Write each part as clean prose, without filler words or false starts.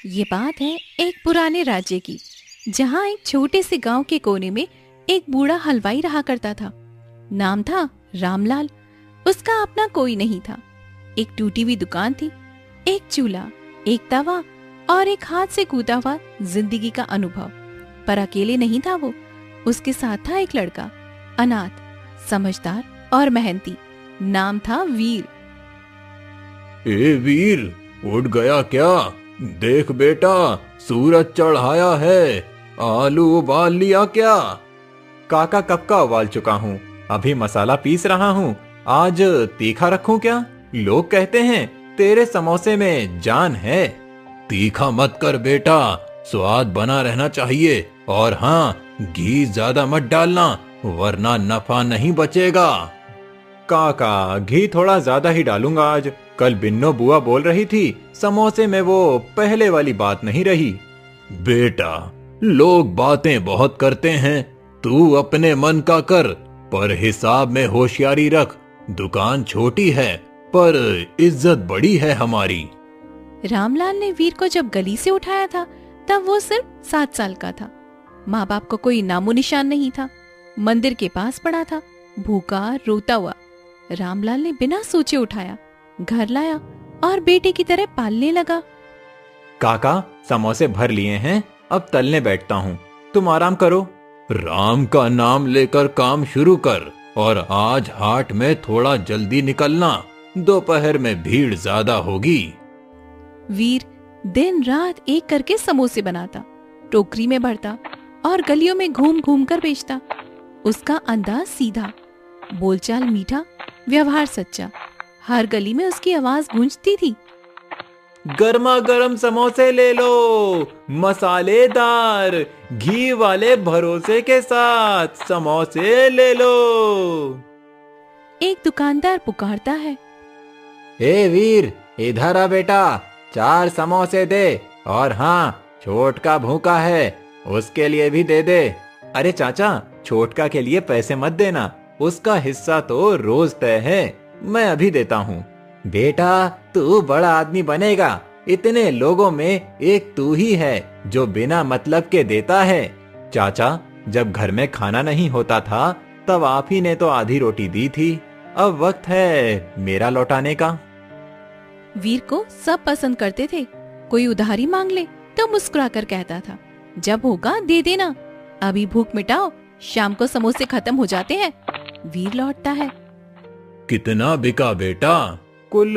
ये बात है एक पुराने राज्य की, जहाँ एक छोटे से गांव के कोने में एक बूढ़ा हलवाई रहा करता था। नाम था रामलाल। उसका अपना कोई नहीं था। एक टूटी हुई दुकान थी, एक चूल्हा, एक तवा और एक हाथ से कूदा हुआ जिंदगी का अनुभव। पर अकेले नहीं था वो। उसके साथ था एक लड़का, अनाथ, समझदार और मेहनती। नाम था वीर। ए वीर, उठ गया क्या? देख बेटा, सूरज चढ़ाया है। आलू उबाल लिया क्या? काका कब का उबाल चुका हूँ, अभी मसाला पीस रहा हूँ। आज तीखा रखूं क्या? लोग कहते हैं तेरे समोसे में जान है। तीखा मत कर बेटा, स्वाद बना रहना चाहिए। और हाँ, घी ज्यादा मत डालना, वरना नफा नहीं बचेगा। काका घी थोड़ा ज्यादा ही डालूंगा आज। कल बिन्नो बुआ बोल रही थी समोसे में वो पहले वाली बात नहीं रही। बेटा, लोग बातें बहुत करते हैं, तू अपने मन का कर, पर हिसाब में होशियारी रख। दुकान छोटी है पर इज्जत बड़ी है हमारी। रामलाल ने वीर को जब गली से उठाया था तब वो सिर्फ 7 साल का था। माँ बाप को कोई नामो निशान नहीं था। मंदिर के पास पड़ा था, भूखा रोता हुआ। रामलाल ने बिना सोचे उठाया, घर लाया और बेटे की तरह पालने लगा। काका समोसे भर लिए हैं, अब तलने बैठता हूँ, तुम आराम करो। राम का नाम लेकर काम शुरू कर, और आज हाट में थोड़ा जल्दी निकलना, दोपहर में भीड़ ज्यादा होगी। वीर दिन रात एक करके समोसे बनाता, टोकरी में भरता और गलियों में घूम घूम कर बेचता। उसका अंदाज सीधा, बोलचाल मीठा, व्यवहार सच्चा। हर गली में उसकी आवाज गूंजती थी। गर्मा गर्म समोसे ले लो, मसालेदार, घी वाले भरोसे के साथ समोसे ले लो। एक दुकानदार पुकारता है, ए वीर, इधर आ बेटा, 4 समोसे दे। और हाँ, छोटका भूखा है, उसके लिए भी दे दे। अरे चाचा, छोटका के लिए पैसे मत देना, उसका हिस्सा तो रोज तय है, मैं अभी देता हूँ। बेटा, तू बड़ा आदमी बनेगा। इतने लोगों में एक तू ही है जो बिना मतलब के देता है। चाचा, जब घर में खाना नहीं होता था तब आप ही ने तो आधी रोटी दी थी, अब वक्त है मेरा लौटाने का। वीर को सब पसंद करते थे। कोई उधारी मांग ले तो मुस्कुराकर कहता था, जब होगा दे देना, अभी भूख मिटाओ, शाम को समोसे खत्म हो जाते हैं। वीर लौटता है, कितना बिका बेटा? कुल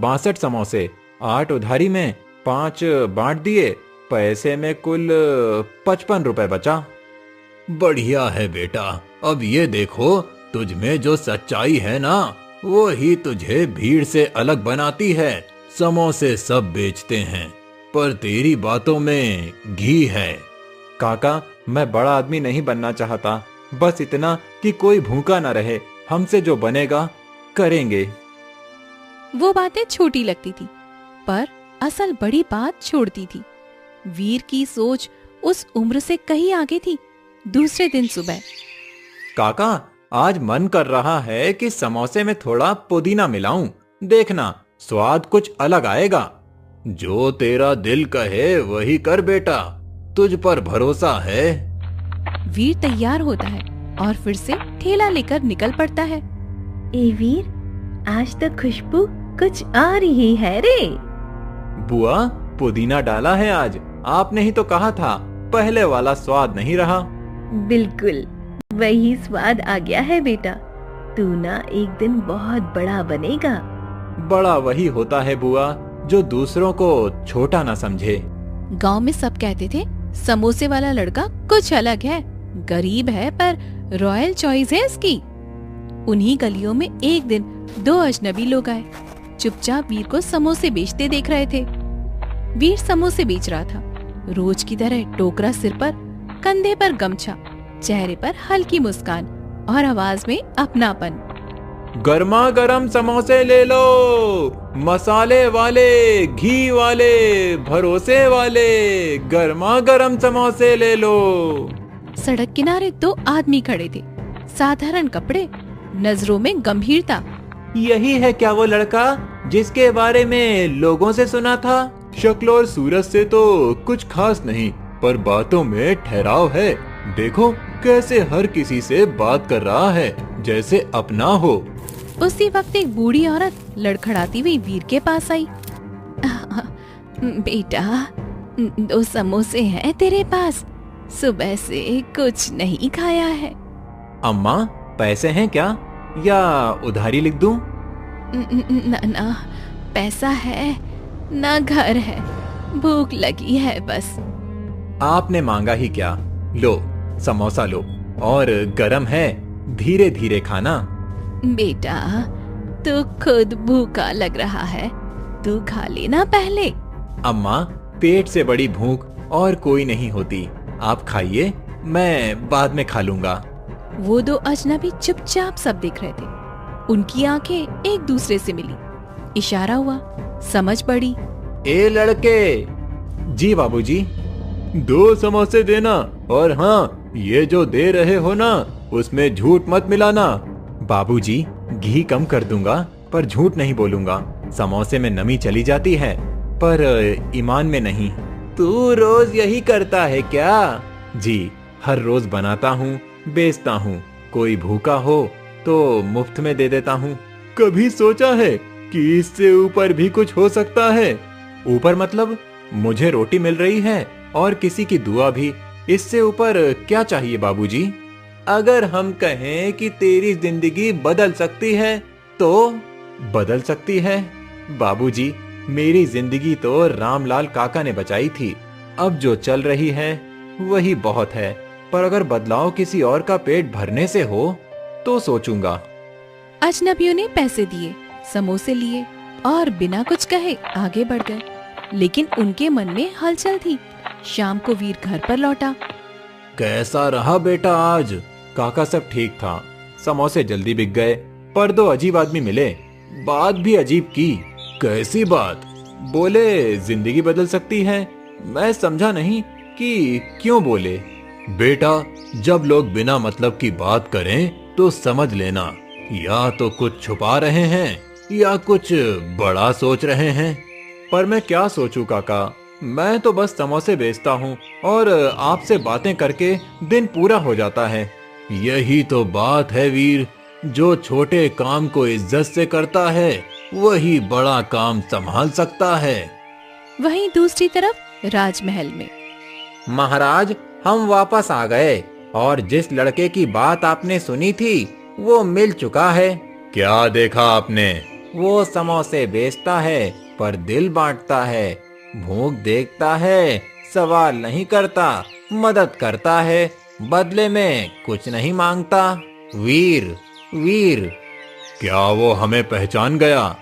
62 समोसे, 8 उधारी में, 5 बांट दिए, पैसे में कुल 55 रुपए बचा। बढ़िया है बेटा, अब ये देखो, तुझ में जो सच्चाई है ना, वो ही तुझे भीड़ से अलग बनाती है। समोसे सब बेचते हैं, पर तेरी बातों में घी है। काका, मैं बड़ा आदमी नहीं बनना चाहता, बस इतना कि कोई भूखा न रहे। हमसे जो बनेगा करेंगे। वो बातें छोटी लगती थी, पर असल बड़ी बात छोड़ती थी। वीर की सोच उस उम्र से कहीं आगे थी। दूसरे दिन सुबह, काका, आज मन कर रहा है कि समोसे में थोड़ा पुदीना मिलाऊं, देखना स्वाद कुछ अलग आएगा। जो तेरा दिल कहे वही कर बेटा, तुझ पर भरोसा है। वीर तैयार होता है और फिर से ठेला लेकर निकल पड़ता है। ए वीर, आज तो खुशबू कुछ आ रही है रे। बुआ, पुदीना डाला है आज, आपने ही तो कहा था पहले वाला स्वाद नहीं रहा। बिल्कुल वही स्वाद आ गया है बेटा, तू ना एक दिन बहुत बड़ा बनेगा। बड़ा वही होता है बुआ जो दूसरों को छोटा ना समझे। गांव में सब कहते थे समोसे वाला लड़का कुछ अलग है, गरीब है पर रॉयल चॉइस है इसकी। उन्हीं गलियों में एक दिन 2 अजनबी लोग आए, चुपचाप वीर को समोसे बेचते देख रहे थे। वीर समोसे बेच रहा था, रोज की तरह टोकरा सिर पर, कंधे पर गमछा, चेहरे पर हल्की मुस्कान और आवाज में अपनापन। गर्मा गर्म समोसे ले लो, मसाले वाले, घी वाले, भरोसे वाले, गर्मा गर्म समोसे ले लो। सड़क किनारे 2 आदमी खड़े थे, साधारण कपड़े, नजरों में गंभीरता। यही है क्या वो लड़का जिसके बारे में लोगों से सुना था? शक्ल और सूरत से तो कुछ खास नहीं, पर बातों में ठहराव है। देखो कैसे हर किसी से बात कर रहा है जैसे अपना हो। उसी वक्त एक बूढ़ी औरत लड़खड़ाती हुई वीर के पास आई। बेटा, 2 समोसे हैं तेरे पास? सुबह से कुछ नहीं खाया है। अम्मा, पैसे हैं क्या या उधारी लिख दूं? ना, पैसा है ना घर है, भूख लगी है बस। आपने मांगा ही क्या। लो समोसा लो, और गरम है, धीरे धीरे खाना। बेटा, तू खुद भूखा लग रहा है, तू खा लेना पहले। अम्मा, पेट से बड़ी भूख और कोई नहीं होती। आप खाइए, मैं बाद में खा लूंगा। वो 2 अजनबी चुपचाप सब देख रहे थे। उनकी आंखें एक दूसरे से मिली। इशारा हुआ, समझ पड़ी। ए लड़के। जी बाबूजी। 2 समोसे देना, और हाँ, ये जो दे रहे हो ना, उसमें झूठ मत मिलाना। बाबूजी, घी कम कर दूंगा, पर झूठ नहीं बोलूंगा। समोसे में नमी चली जाती है, पर ईमान में नहीं। तू रोज यही करता है क्या? जी, हर रोज बनाता हूँ, बेचता हूँ। कोई भूखा हो तो मुफ्त में दे देता हूँ। कभी सोचा है कि इससे ऊपर भी कुछ हो सकता है? ऊपर मतलब? मुझे रोटी मिल रही है और किसी की दुआ भी। इससे ऊपर क्या चाहिए बाबूजी? अगर हम कहें कि तेरी जिंदगी बदल सकती है तो? बदल सकती है? बाबूजी, मेरी जिंदगी तो रामलाल काका ने बचाई थी। अब जो चल रही है वही बहुत है, पर अगर बदलाव किसी और का पेट भरने से हो तो सोचूंगा। अजनबियों ने पैसे दिए, समोसे लिए और बिना कुछ कहे आगे बढ़ गए। लेकिन उनके मन में हलचल थी। शाम को वीर घर पर लौटा। कैसा रहा बेटा आज? काका, सब ठीक था। समोसे जल्दी बिक गए, पर 2 अजीब आदमी मिले। बात भी अजीब की। कैसी बात? बोले जिंदगी बदल सकती है। मैं समझा नहीं कि क्यों बोले। बेटा, जब लोग बिना मतलब की बात करें तो समझ लेना, या तो कुछ छुपा रहे हैं या कुछ बड़ा सोच रहे हैं। पर मैं क्या सोचूं काका? मैं तो बस समोसे बेचता हूँ और आपसे बातें करके दिन पूरा हो जाता है। यही तो बात है वीर, जो छोटे काम को इज्जत से करता है वही बड़ा काम संभाल सकता है। वहीं दूसरी तरफ राजमहल में। महाराज, हम वापस आ गए और जिस लड़के की बात आपने सुनी थी वो मिल चुका है। क्या देखा आपने? वो समोसे बेचता है पर दिल बांटता है, भूख देखता है, सवाल नहीं करता, मदद करता है, बदले में कुछ नहीं मांगता। वीर, वीर। क्या वो हमें पहचान गया?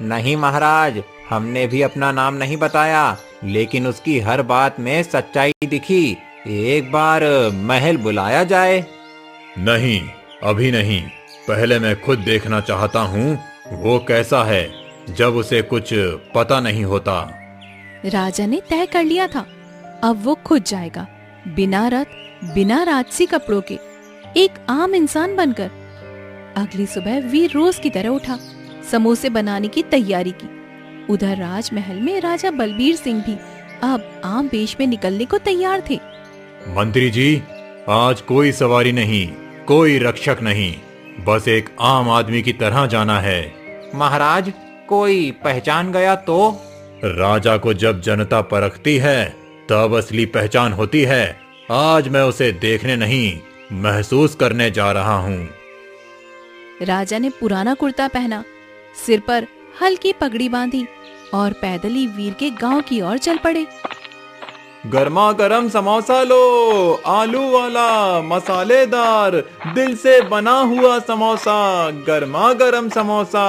नहीं महाराज, हमने भी अपना नाम नहीं बताया, लेकिन उसकी हर बात में सच्चाई दिखी। एक बार महल बुलाया जाए? नहीं, अभी नहीं। पहले मैं खुद देखना चाहता हूँ वो कैसा है, जब उसे कुछ पता नहीं होता। राजा ने तय कर लिया था, अब वो खुद जाएगा, बिना रथ, बिना राजसी कपड़ों के, एक आम इंसान बनकर। अगली सुबह वीर रोज की तरह उठा, समोसे बनाने की तैयारी की। उधर राजमहल में राजा बलबीर सिंह भी अब आम वेश में निकलने को तैयार थे। मंत्री जी, आज कोई सवारी नहीं, कोई रक्षक नहीं, बस एक आम आदमी की तरह जाना है। महाराज, कोई पहचान गया तो? राजा को जब जनता परखती है तब असली पहचान होती है। आज मैं उसे देखने नहीं, महसूस करने जा रहा हूँ। राजा ने पुराना कुर्ता पहना, सिर पर हल्की पगड़ी बांधी और पैदल ही वीर के गांव की ओर चल पड़े। गर्मा गर्म समोसा लो, आलू वाला, मसालेदार, दिल से बना हुआ समोसा, गर्मा गर्म समोसा।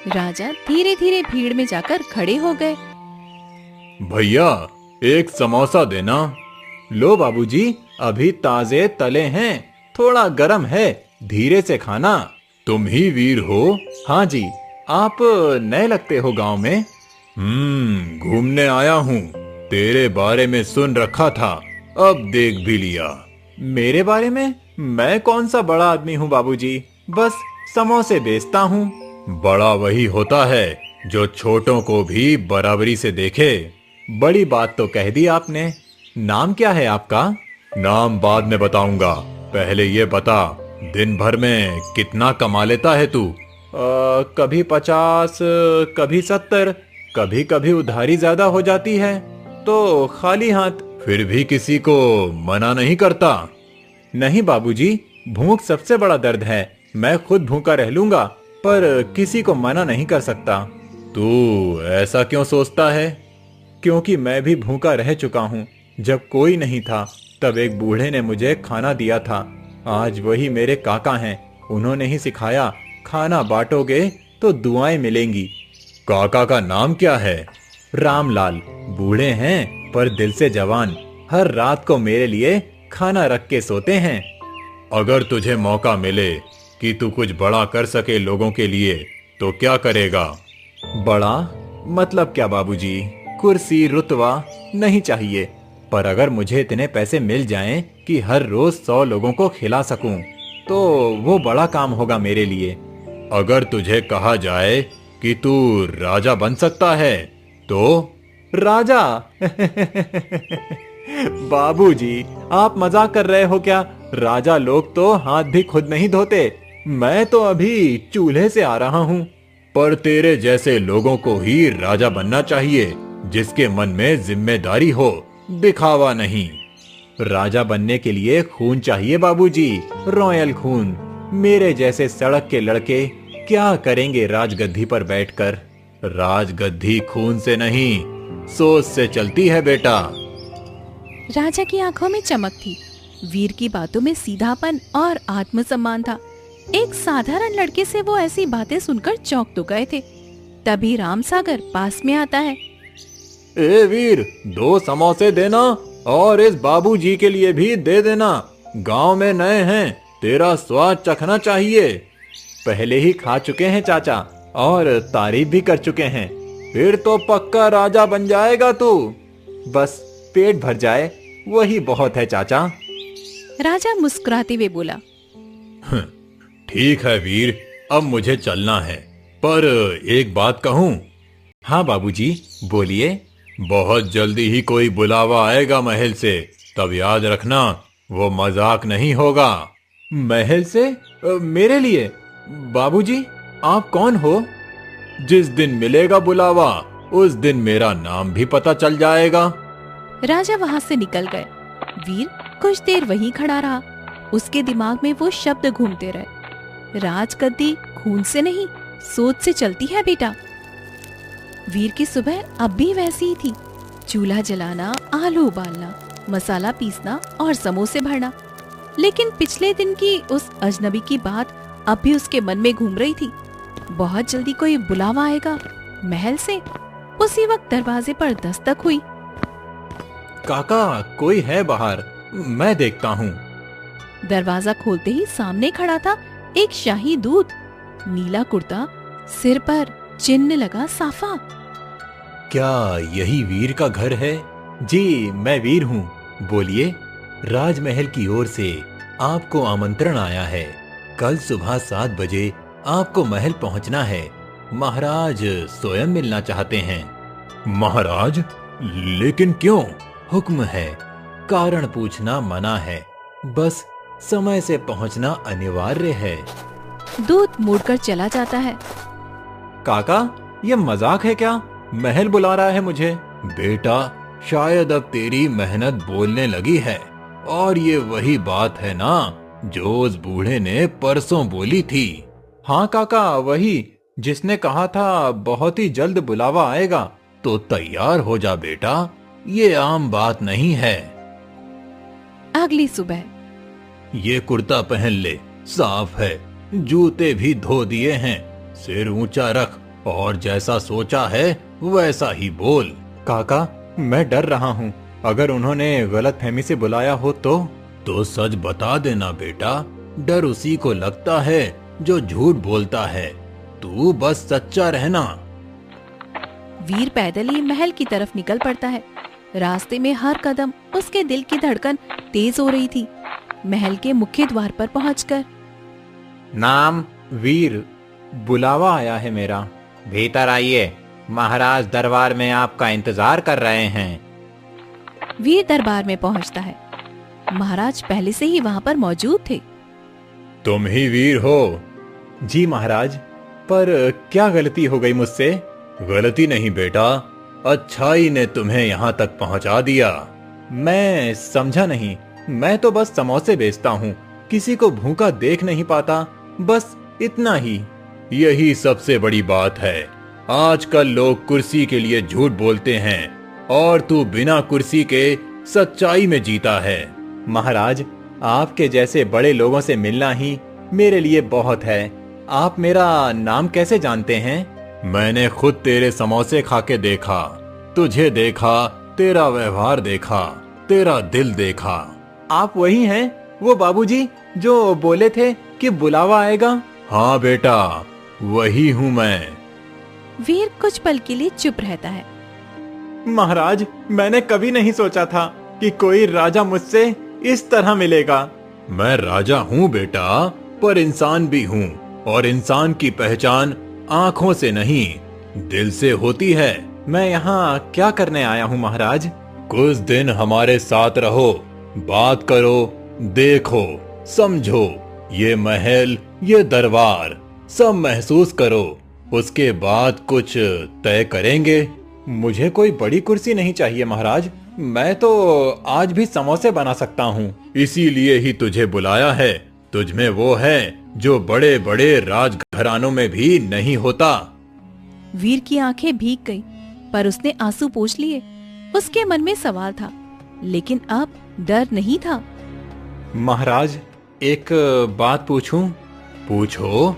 राजा धीरे धीरे भीड़ में जाकर खड़े हो गए। भैया, एक समोसा देना। लो बाबूजी, अभी ताजे तले हैं, थोड़ा गर्म है, धीरे से खाना। तुम ही वीर हो? हाँ जी। आप नए लगते हो गांव में? घूमने आया हूँ। तेरे बारे में सुन रखा था, अब देख भी लिया। मेरे बारे में? मैं कौन सा बड़ा आदमी हूँ बाबूजी, बस समोसे बेचता हूँ। बड़ा वही होता है जो छोटों को भी बराबरी से देखे। बड़ी बात तो कह दी आपने। नाम क्या है आपका? नाम बाद में बताऊंगा, पहले ये बता, दिन भर में कितना कमा लेता है तू? कभी 50, कभी 70, कभी कभी उधारी ज्यादा हो जाती है तो खाली हाथ। फिर भी किसी को मना नहीं करता? नहीं बाबूजी, भूख सबसे बड़ा दर्द है। मैं खुद भूखा रह लूंगा, पर किसी को मना नहीं कर सकता। तू ऐसा क्यों सोचता है? क्योंकि मैं भी भूखा रह चुका हूँ। जब कोई नहीं था तब एक बूढ़े ने मुझे खाना दिया था। आज वही मेरे काका हैं, उन्होंने ही सिखाया, खाना बांटोगे तो दुआएं मिलेंगी। काका का नाम क्या है? रामलाल। बूढ़े हैं पर दिल से जवान। हर रात को मेरे लिए खाना रख के सोते हैं। अगर तुझे मौका मिले कि तू कुछ बड़ा कर सके लोगों के लिए, तो क्या करेगा? बड़ा मतलब क्या बाबूजी? कुर्सी रुतबा नहीं चाहिए, पर अगर मुझे इतने पैसे मिल जाएं कि हर रोज 100 लोगों को खिला सकूं, तो वो बड़ा काम होगा मेरे लिए। अगर तुझे कहा जाए कि तू राजा बन सकता है, तो? राजा? बाबूजी, आप मजाक कर रहे हो क्या? राजा लोग तो हाथ भी खुद नहीं धोते। मैं तो अभी चूल्हे से आ रहा हूँ। पर तेरे जैसे लोगों को ही राजा बनना चाहिए, जिसके मन में जिम्मेदारी हो, दिखावा नहीं। राजा बनने के लिए खून चाहिए बाबूजी, रॉयल खून। मेरे जैसे सड़क के लड़के क्या करेंगे राजगद्दी पर बैठकर? राजगद्दी खून से नहीं, सोच से चलती है बेटा। राजा की आंखों में चमक थी। वीर की बातों में सीधापन और आत्मसम्मान था। एक साधारण लड़के से वो ऐसी बातें सुनकर चौंक तो गए थे। तभी रामसागर पास में आता है। ए वीर, 2 समोसे देना, और इस बाबूजी के लिए भी दे देना। गांव में नए हैं, तेरा स्वाद चखना चाहिए। पहले ही खा चुके हैं चाचा, और तारीफ भी कर चुके हैं। फिर तो पक्का राजा बन जाएगा तू। बस पेट भर जाए, वही बहुत है चाचा। राजा मुस्कुराते हुए बोला। ठीक है वीर, अब मुझे चलना है, पर एक बात कहूँ? हाँ बाबूजी, बोलिए। बहुत जल्दी ही कोई बुलावा आएगा महल से, तब याद रखना वो मजाक नहीं होगा। महल से? मेरे लिए? बाबूजी, आप कौन हो? जिस दिन मिलेगा बुलावा, उस दिन मेरा नाम भी पता चल जाएगा। राजा वहाँ से निकल गए। वीर कुछ देर वहीं खड़ा रहा। उसके दिमाग में वो शब्द घूमते रहे। राजगद्दी खून से नहीं, सोच से चलती है बेटा। वीर की सुबह अब भी वैसी ही थी। चूल्हा जलाना, आलू उबालना, मसाला पीसना और समोसे भरना। लेकिन पिछले दिन की उस अजनबी की बात अब भी उसके मन में घूम रही थी। बहुत जल्दी कोई बुलावा आएगा महल से। उसी वक्त दरवाजे पर दस्तक हुई। काका, कोई है बाहर, मैं देखता हूँ। दरवाजा खोलते ही सामने खड़ा था एक शाही दूत। नीला कुर्ता, सिर पर चिन्ह लगा साफा। क्या यही वीर का घर है? जी, मैं वीर हूँ। बोलिए। राजमहल की ओर से आपको आमंत्रण आया है। कल सुबह 7 बजे आपको महल पहुंचना है। महाराज स्वयं मिलना चाहते हैं। महाराज? लेकिन क्यों? हुक्म है, कारण पूछना मना है, बस समय से पहुंचना अनिवार्य है। दूत मुड़कर चला जाता है। काका, ये मजाक है क्या? महल बुला रहा है मुझे। बेटा, शायद अब तेरी मेहनत बोलने लगी है, और ये वही बात है ना जो उस बूढ़े ने परसों बोली थी। हाँ काका, वही जिसने कहा था बहुत ही जल्द बुलावा आएगा। तो तैयार हो जा बेटा, ये आम बात नहीं है। अगली सुबह। ये कुर्ता पहन ले, साफ है। जूते भी धो दिए हैं। सिर ऊंचा रख, और जैसा सोचा है वैसा ही बोल। काका, मैं डर रहा हूँ। अगर उन्होंने गलतफहमी से बुलाया हो तो सच बता देना बेटा। डर उसी को लगता है जो झूठ बोलता है। तू बस सच्चा रहना। वीर पैदल ही महल की तरफ निकल पड़ता है। रास्ते में हर कदम उसके दिल की धड़कन तेज हो रही थी। महल के मुख्य द्वार पर पहुंचकर, नाम वीर, बुलावा आया है मेरा। भीतर आइए, महाराज दरबार में आपका इंतजार कर रहे हैं। वीर दरबार में पहुंचता है। महाराज पहले से ही वहां पर मौजूद थे। तुम ही वीर हो? जी महाराज, पर क्या गलती हो गई मुझसे? गलती नहीं बेटा, अच्छाई ने तुम्हें यहाँ तक पहुँचा दिया। मैं समझा नहीं। मैं तो बस समोसे बेचता हूँ, किसी को भूखा देख नहीं पाता, बस इतना ही। यही सबसे बड़ी बात है। आजकल लोग कुर्सी के लिए झूठ बोलते हैं और तू बिना कुर्सी के सच्चाई में जीता है। महाराज, आपके जैसे बड़े लोगों से मिलना ही मेरे लिए बहुत है। आप मेरा नाम कैसे जानते हैं? मैंने खुद तेरे समोसे खा के देखा, तुझे देखा, तेरा व्यवहार देखा, तेरा दिल देखा। आप वही हैं, वो बाबूजी जो बोले थे कि बुलावा आएगा? हाँ बेटा, वही हूँ मैं। वीर कुछ पल के लिए चुप रहता है। महाराज, मैंने कभी नहीं सोचा था कि कोई राजा मुझसे इस तरह मिलेगा। मैं राजा हूँ बेटा, पर इंसान भी हूँ, और इंसान की पहचान आँखों से नहीं, दिल से होती है। मैं यहाँ क्या करने आया हूँ महाराज? कुछ दिन हमारे साथ रहो, बात करो, देखो, समझो, ये महल, ये दरबार सब महसूस करो, उसके बाद कुछ तय करेंगे। मुझे कोई बड़ी कुर्सी नहीं चाहिए महाराज, मैं तो आज भी समोसे बना सकता हूँ। इसीलिए ही तुझे बुलाया है। तुझ में वो है जो बड़े बड़े राजघरानों में भी नहीं होता। वीर की आंखें भीग गईं, पर उसने आंसू पोंछ लिए। उसके मन में सवाल था, लेकिन अब डर नहीं था। महाराज, एक बात पूछूं? पूछो।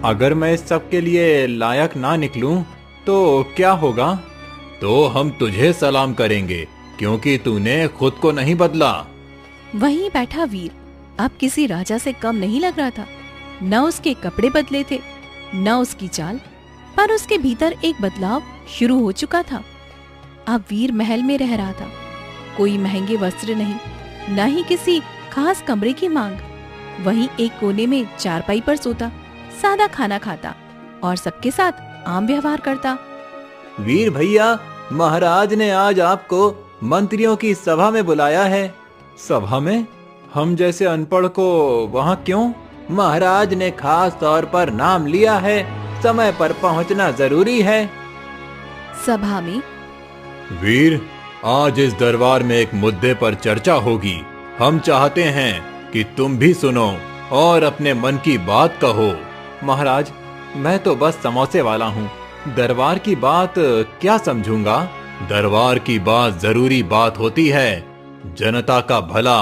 अगर मैं इस सब के लिए लायक ना निकलूं तो क्या होगा? तो हम तुझे सलाम करेंगे, क्योंकि तूने खुद को नहीं बदला। वहीं बैठा वीर अब किसी राजा से कम नहीं लग रहा था। न उसके कपड़े बदले थे, न उसकी चाल, पर उसके भीतर एक बदलाव शुरू हो चुका था। अब वीर महल में रह रहा था। कोई महंगे वस्त्र नहीं, न ही किसी खास कमरे की मांग। वहीं एक कोने में चारपाई पर सोता, सादा खाना खाता और सबके साथ आम व्यवहार करता। वीर भैया, महाराज ने आज आपको मंत्रियों की सभा में बुलाया है। सभा में? हम जैसे अनपढ़ को वहाँ क्यों? महाराज ने खास तौर पर नाम लिया है, समय पर पहुँचना जरूरी है। सभा में वीर, आज इस दरबार में एक मुद्दे पर चर्चा होगी। हम चाहते हैं कि तुम भी सुनो और अपने मन की बात कहो। महाराज, मैं तो बस समोसे वाला हूँ, दरबार की बात क्या समझूंगा? दरबार की बात जरूरी बात होती है, जनता का भला,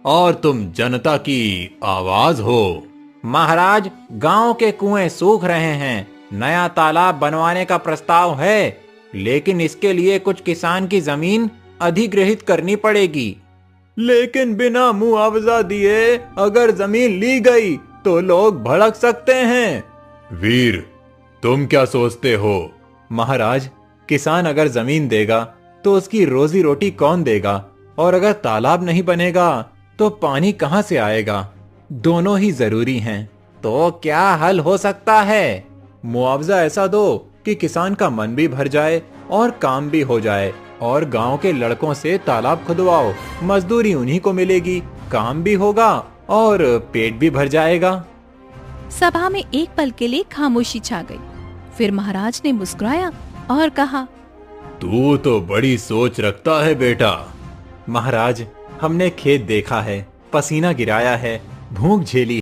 और तुम जनता की आवाज हो। महाराज, गांव के कुएं सूख रहे हैं, नया तालाब बनवाने का प्रस्ताव है, लेकिन इसके लिए कुछ किसान की जमीन अधिग्रहित करनी पड़ेगी। लेकिन बिना मुआवजा दिए अगर जमीन ली गई तो लोग भड़क सकते हैं। वीर, तुम क्या सोचते हो? महाराज, किसान अगर जमीन देगा तो उसकी रोजी रोटी कौन देगा, और अगर तालाब नहीं बनेगा तो पानी कहां से आएगा? दोनों ही जरूरी हैं। तो क्या हल हो सकता है? मुआवजा ऐसा दो कि किसान का मन भी भर जाए और काम भी हो जाए, और गांव के लड़कों से तालाब खुदवाओ, मजदूरी उन्हीं को मिलेगी, काम भी होगा और पेट भी भर जाएगा। सभा में एक पल के लिए खामोशी छा गई। फिर महाराज ने मुस्कुराया और कहा, तू तो बड़ी सोच रखता है बेटा। महाराज, हमने खेत देखा है, पसीना गिराया है, भूख झेली